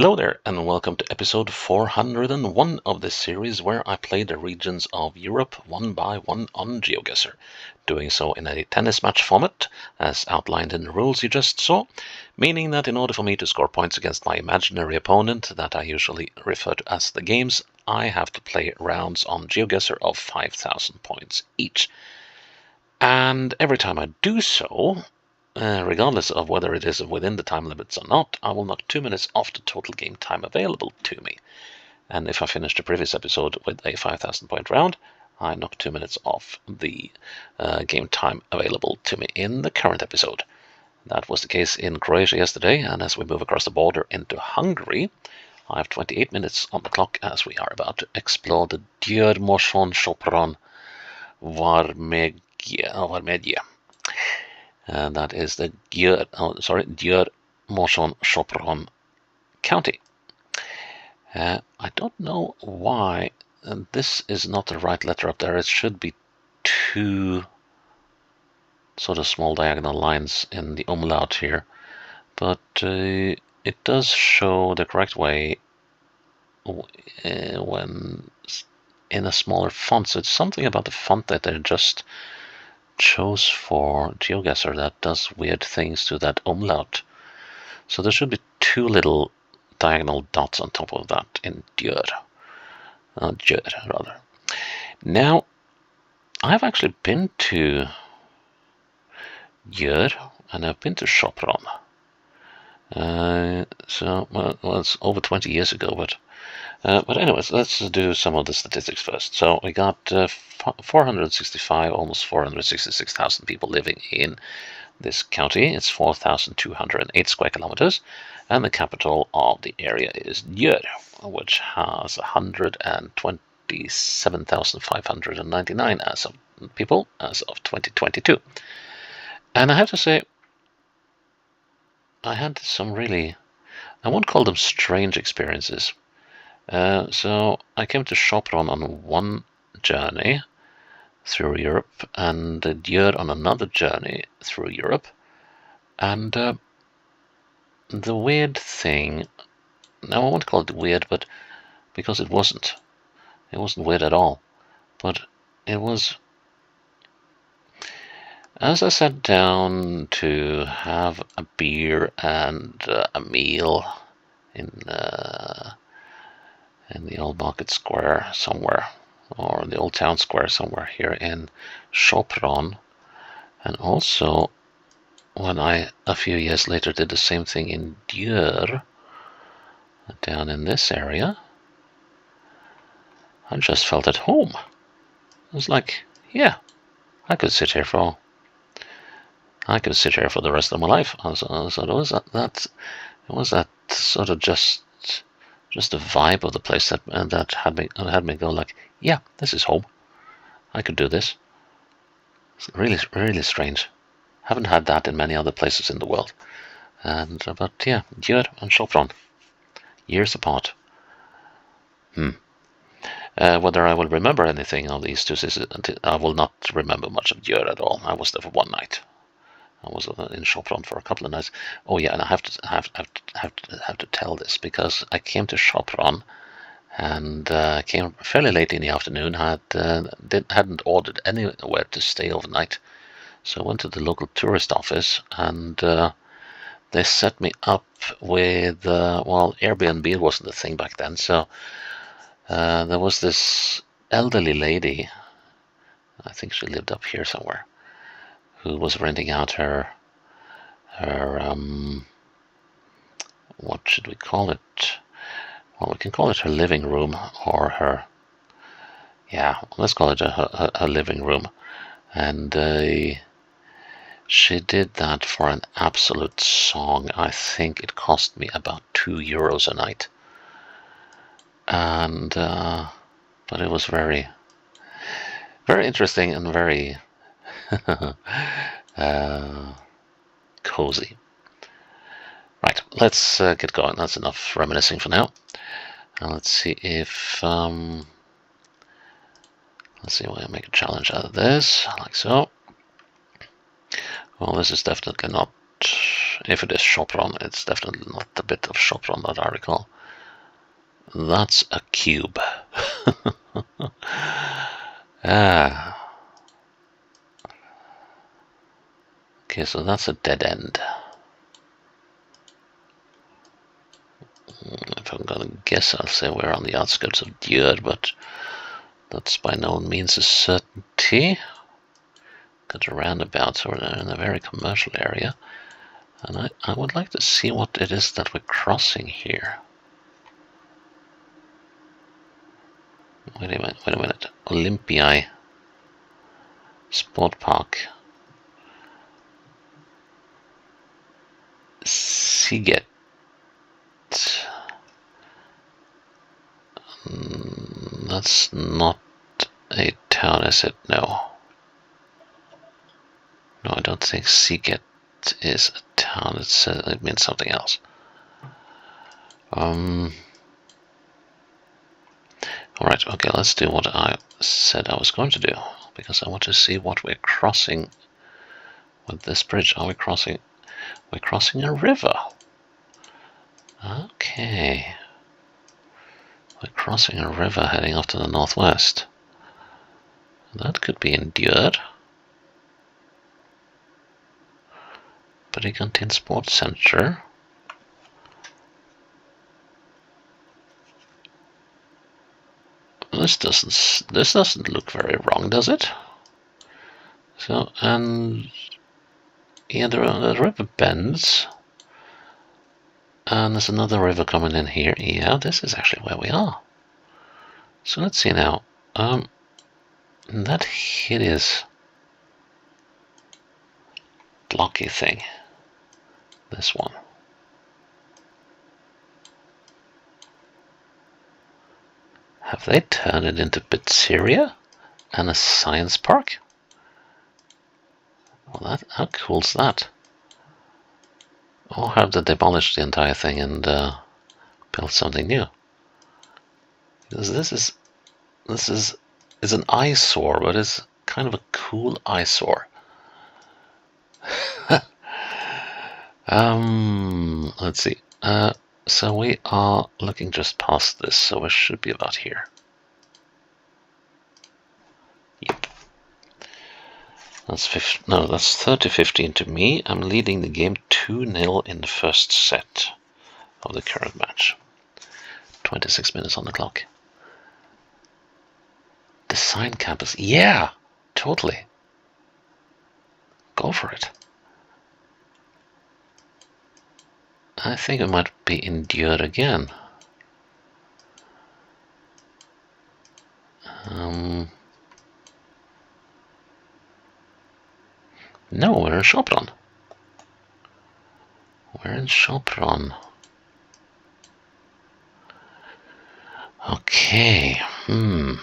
Hello there, and welcome to episode 401 of this series where I play the regions of Europe one by one on GeoGuessr, doing so in a tennis match format, as outlined in the rules you just saw, meaning that in order for me to score points against my imaginary opponent that I usually refer to as the games, I have to play rounds on GeoGuessr of 5,000 points each. And every time I do so, regardless of whether it is within the time limits or not, I will knock 2 minutes off the total game time available to me. And if I finished the previous episode with a 5,000 point round, I knock 2 minutes off the game time available to me in the current episode. That was the case in Croatia yesterday, and as we move across the border into Hungary, I have 28 minutes on the clock as we are about to explore the Győr-Moson-Sopron vármegye. And that is the Győr-Moson-Sopron county. I don't know why this is not the right letter up there. It should be 2 sort of small diagonal lines in the umlaut here, but it does show the correct way when in a smaller font. So it's something about the font that they just chose for GeoGuessr that does weird things to that umlaut. So there should be 2 little diagonal dots on top of that in Győr. Rather. Now, I've actually been to Győr and I've been to Sopron. It's over 20 years ago, but anyways, let's do some of the statistics first. So we got 465, almost 466,000 people living in this county. It's 4,208 square kilometers, and the capital of the area is Győr, which has 127,599 people as of 2022. And I have to say, I had some really, I won't call them strange experiences. So I came to Sopron on one journey through Europe and Győr on another journey through Europe. And the weird thing, now I won't call it weird, but because it wasn't weird at all. But it was, as I sat down to have a beer and a meal in the old market square somewhere, or the old town square somewhere here in Sopron, and also when I a few years later did the same thing in Győr, down in this area, I just felt at home. It was like, yeah, I could sit here for the rest of my life. So it was that sort of just the vibe of the place that had me go like, yeah, this is home. I could do this. It's really, really strange. Haven't had that in many other places in the world. But yeah, Győr and Sopron, years apart. Whether I will remember anything of these two cities, I will not remember much of Győr at all. I was there for one night. I was in Sopron for a couple of nights. Oh yeah, and I have to tell this because I came to Sopron and came fairly late in the afternoon. Hadn't ordered anywhere to stay overnight, so I went to the local tourist office and they set me up with Airbnb wasn't a thing back then, so there was this elderly lady. I think she lived up here somewhere, who was renting out her what should we call it? Well, we can call it her living room, or her, let's call it her living room. And she did that for an absolute song. I think it cost me about €2 a night. And but it was very, very interesting and very cozy. Right, let's get going. That's enough reminiscing for now. And let's see if let's see why I make a challenge out of this, like so. Well, this is definitely not If it is Sopron, it's definitely not the bit of Sopron that I recall. That's a cube. Ah. Okay, so that's a dead end. If I'm gonna guess, I'll say we're on the outskirts of Győr, but that's by no means a certainty. Got a roundabout, so we're in a very commercial area. And I would like to see what it is that we're crossing here. Wait a minute. Olympiae Sport Park. Siget. That's not a town, is it? No. No, I don't think Siget is a town. It means something else. Alright, okay, let's do what I said I was going to do, because I want to see what we're crossing with this bridge. Are we crossing? We're crossing a river. Okay. We're crossing a river heading off to the northwest. That could be in Győr. Brigantin Sports Center. This doesn't look very wrong, does it? So, and yeah, the river bends, and there's another river coming in here. Yeah, this is actually where we are. So let's see now. That hideous blocky thing. This one. Have they turned it into pizzeria and a science park? Well, how cool's that? Or have they demolished the entire thing and built something new? Because this is an eyesore, but it's kind of a cool eyesore. Let's see. So we are looking just past this, so we should be about here. Yep. That's 30-15 to me. I'm leading the game 2-0 in the first set of the current match. 26 minutes on the clock. Design campus. Yeah, totally. Go for it. I think it might be in Győr again. No, we're in Sopron. We're in Sopron. Okay. And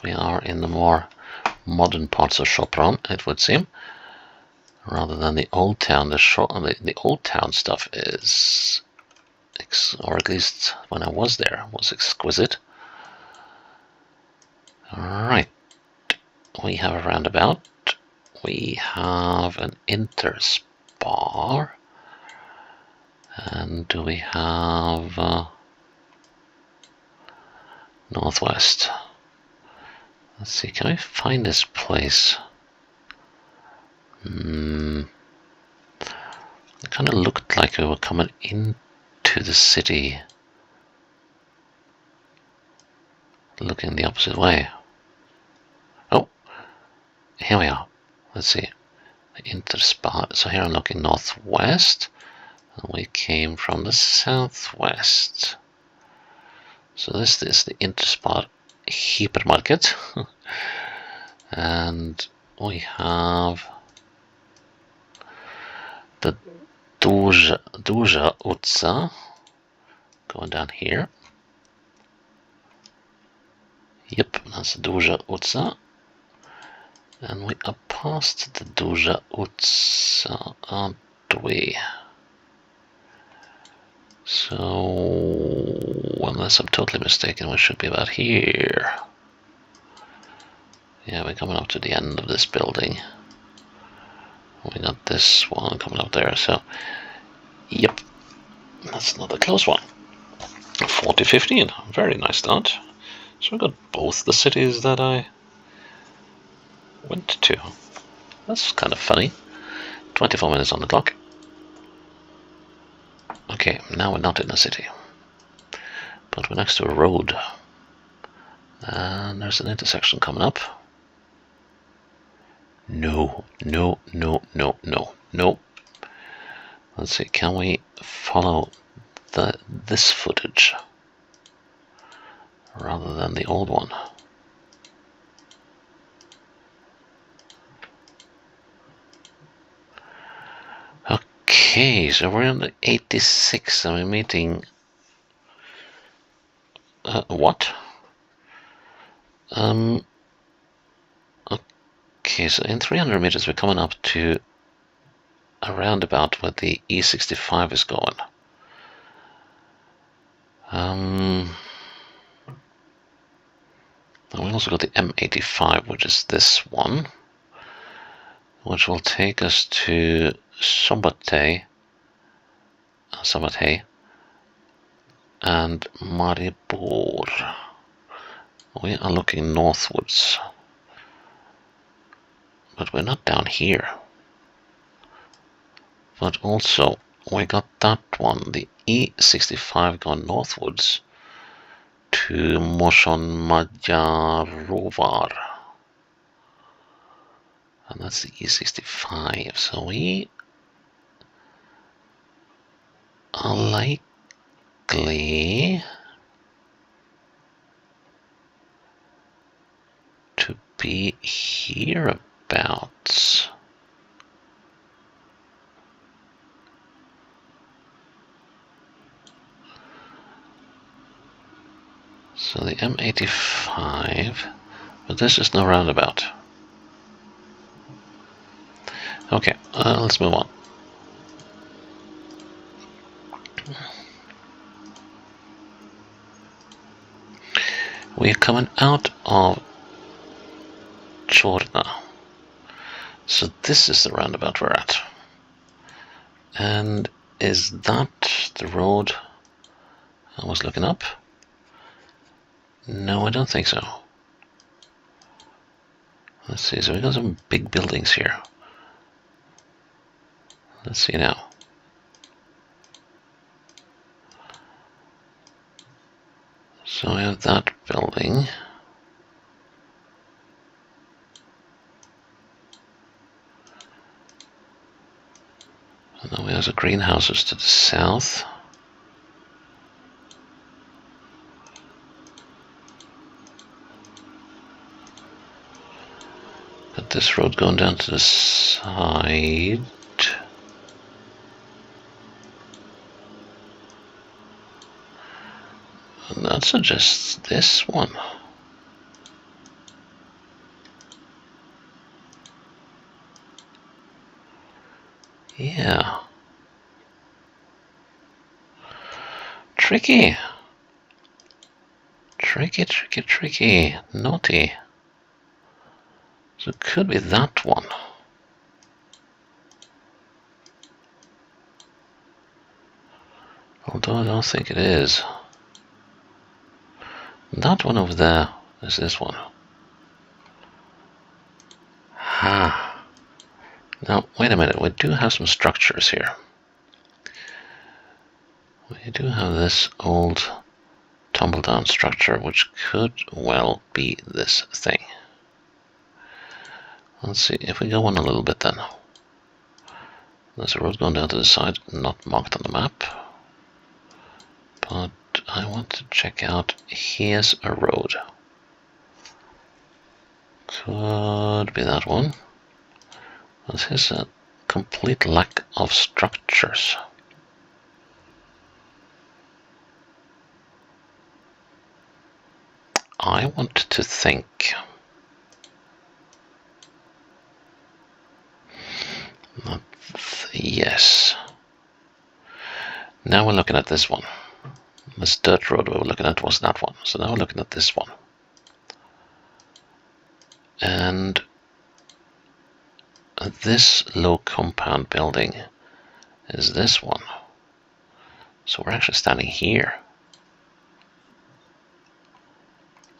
we are in the more modern parts of Sopron, it would seem, rather than the old town. The old town stuff is, or at least when I was there, was exquisite. Alright, we have a roundabout. We have an interspar. And do we have northwest? Let's see, can we find this place? It kind of looked like we were coming into the city, looking the opposite way. Oh, here we are. Let's see. The interspar. So here I'm looking northwest, and we came from the southwest. So this is the interspar hypermarket. And we have the Duja Utsa going down here. Yep, that's Duja Utsa. And we are past the Duja Utsa, aren't we? So, unless I'm totally mistaken, we should be about here. Yeah, we're coming up to the end of this building. We got this one coming up there, so yep, that's another close one. 40-15, very nice start. So we got both the cities that I went to. That's kind of funny. 24 minutes on the clock. Okay, now we're not in a city, but we're next to a road. And there's an intersection coming up. No, no, no, no, no, no. Let's see, can we follow this footage rather than the old one? Okay, so we're in the 86, and we're meeting... what? Okay, so in 300 meters we're coming up to a roundabout where the E65 is going. And we also got the M85, which is this one, which will take us to Sobatay and Maribor. We are looking northwards, but we're not down here. But also, we got that one, the E65 going northwards to Győr-Moson-Sopron. And that's the E65, so we are likely to be hereabouts. So the M85, but this is no roundabout. Okay, let's move on. We are coming out of Chorna. So this is the roundabout we're at. And is that the road I was looking up? No, I don't think so. Let's see, so we got some big buildings here. Let's see now. So we have that building. And then we have the greenhouses to the south. Got this road going down to the side. And that suggests this one. Yeah. Tricky. Tricky, tricky, tricky. Naughty. So it could be that one. Although I don't think it is. That one over there is this one. Ha. Now, wait a minute. We do have some structures here. We do have this old tumble-down structure, which could well be this thing. Let's see, if we go on a little bit then. There's a road going down to the side, not marked on the map. But I want to check out, here's a road. Could be that one. This is a complete lack of structures. I want to think. Yes. Now we're looking at this one. This dirt road we were looking at was that one. So now we're looking at this one. And this low compound building is this one. So we're actually standing here,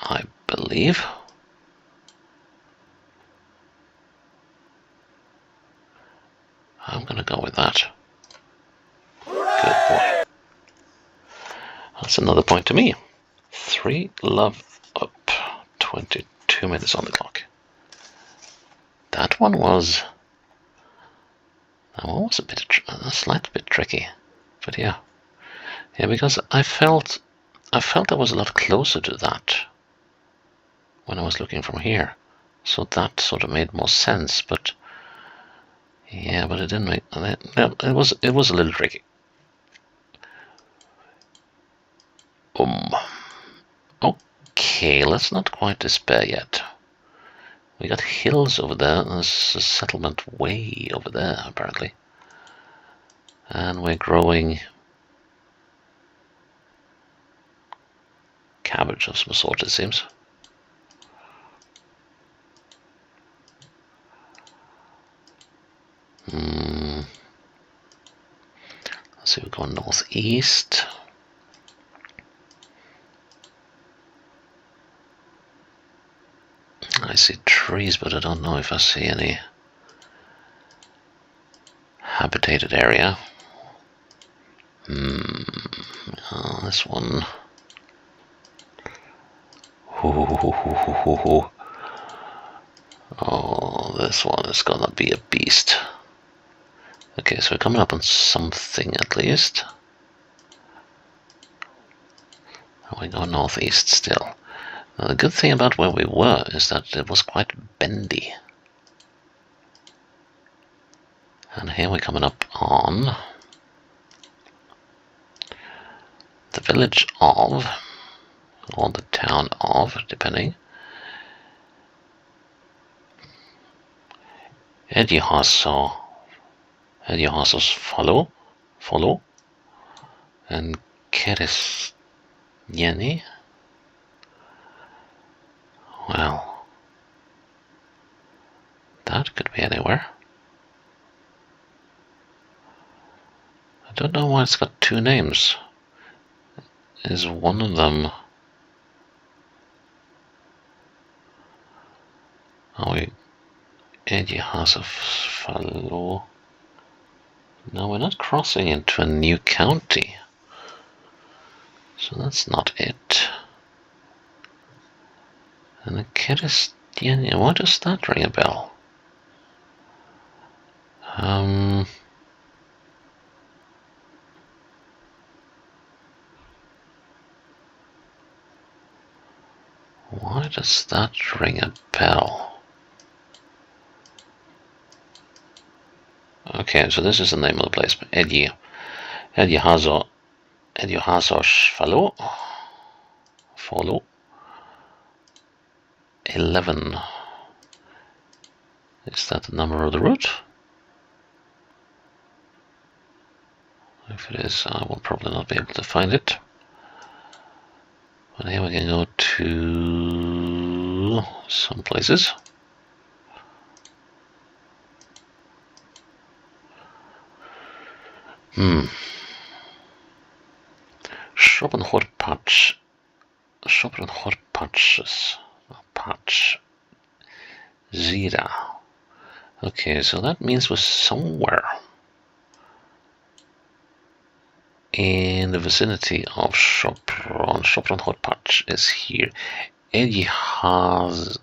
I believe. I'm gonna go with that. Good boy. That's another point to me. 3 love up. 22 minutes on the clock. That one was a slight bit tricky, but yeah, because I felt I was a lot closer to that when I was looking from here, so that sort of made more sense. But yeah, but it didn't make. It was a little tricky. Okay, let's not quite despair yet. We got hills over there. There's a settlement way over there, apparently. And we're growing cabbage of some sort, it seems. Let's see, we're going northeast. I see trees, but I don't know if I see any habitated area. This one. Oh, this one is gonna be a beast. Okay, so we're coming up on something at least. And we go northeast still. Now, the good thing about where we were is that it was quite bendy. And here we're coming up on the village of, or the town of, depending. Edjahassos follow, and Keresjeni. Well, that could be anywhere. I don't know why it's got 2 names. Is one of them... Are we... Edjahassos? No, we're not crossing into a new county. So that's not it. And the Keresjeni, why does that ring a bell? Why does that ring a bell? Okay, so this is the name of the place. Edjahassos follow 11. Is that the number of the route? If it is, I will probably not be able to find it. But here we can go to some places. Patch Zira. Okay, so that means we're somewhere in the vicinity of Sopron. Sopron hot patch is here. Edjahassos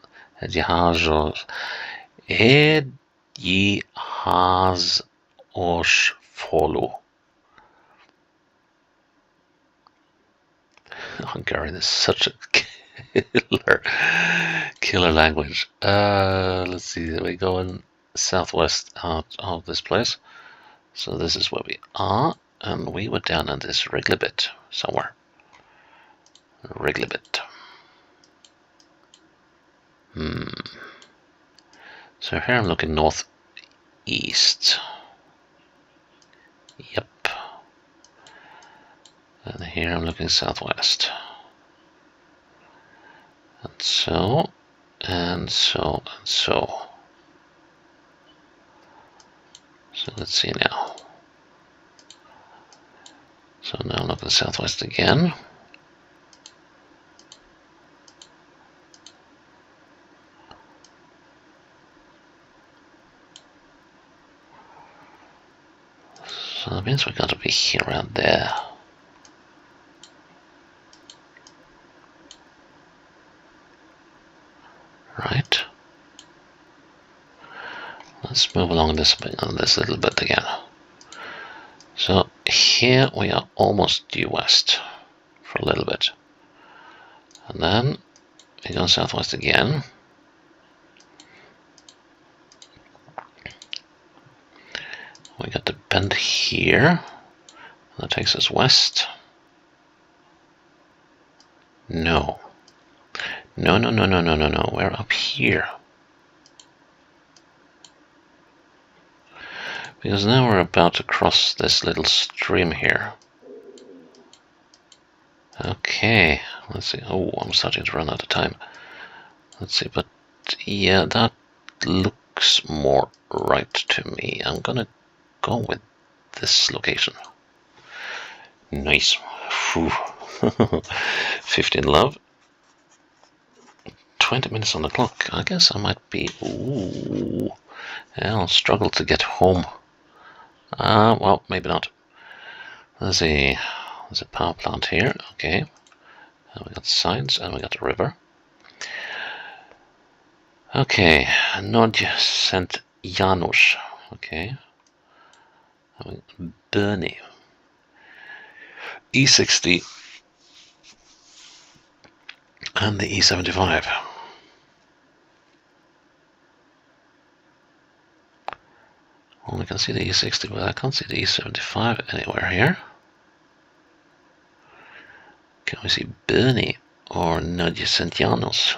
follow. Hungarian is such a killer language. Let's see, we're going southwest out of this place. So this is where we are, and we were down in this wriggly bit somewhere. Wriggly bit. So here I'm looking northeast. Yep. And here I'm looking southwest. And so, and so, and so. So let's see now. So now look at the southwest again. So that means we've got to be here around there. Right. Let's move along this little bit again. So here we are almost due west for a little bit. And then we go southwest again. We got the bend here. That takes us west. No. No. We're up here. Because now we're about to cross this little stream here. Okay, let's see. Oh, I'm starting to run out of time. Let's see, but yeah, that looks more right to me. I'm gonna go with this location. Nice. 15 love. 20 minutes on the clock. I guess I might be... Ooh. I'll struggle to get home. Well, maybe not. There's a power plant here. Okay. And we got signs and we got a river. Okay. Norway St. Janusz. Okay. Bernie. E60 and the E75. Well, I can see the E60, but I can't see the E75 anywhere here. Can we see Bernie or Norway St. Janusz?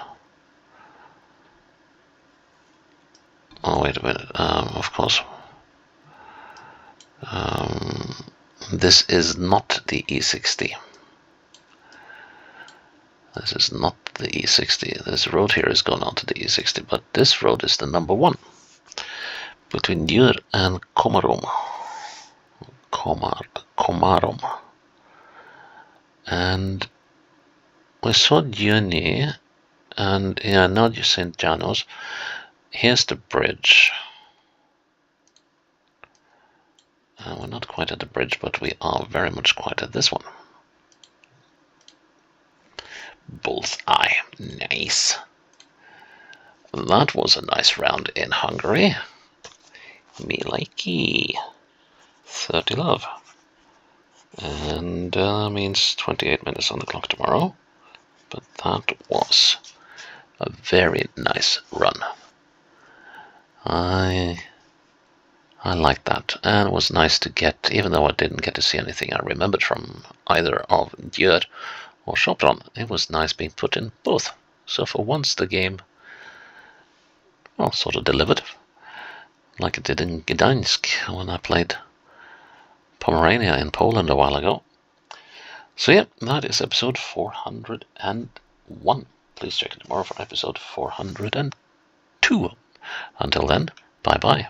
Oh, wait a minute. Of course. This is not the E60. This is not the E60. This road here is going on to the E60, but this road is the number 1 between Győr and Komárom. And we saw Győr and yeah, Norway St. Janusz. Here's the bridge. We're not quite at the bridge, but we are very much quite at this one. Bullseye. Nice. That was a nice round in Hungary. Me likey. 30 love. And means 28 minutes on the clock tomorrow. But that was a very nice run. I liked that, and it was nice to get, even though I didn't get to see anything I remembered from either of Győr or Sopron, it was nice being put in both. So for once the game, well, sort of delivered, like it did in Gdańsk when I played Pomerania in Poland a while ago. So yeah, that is episode 401. Please check it tomorrow for episode 402. Until then, bye-bye.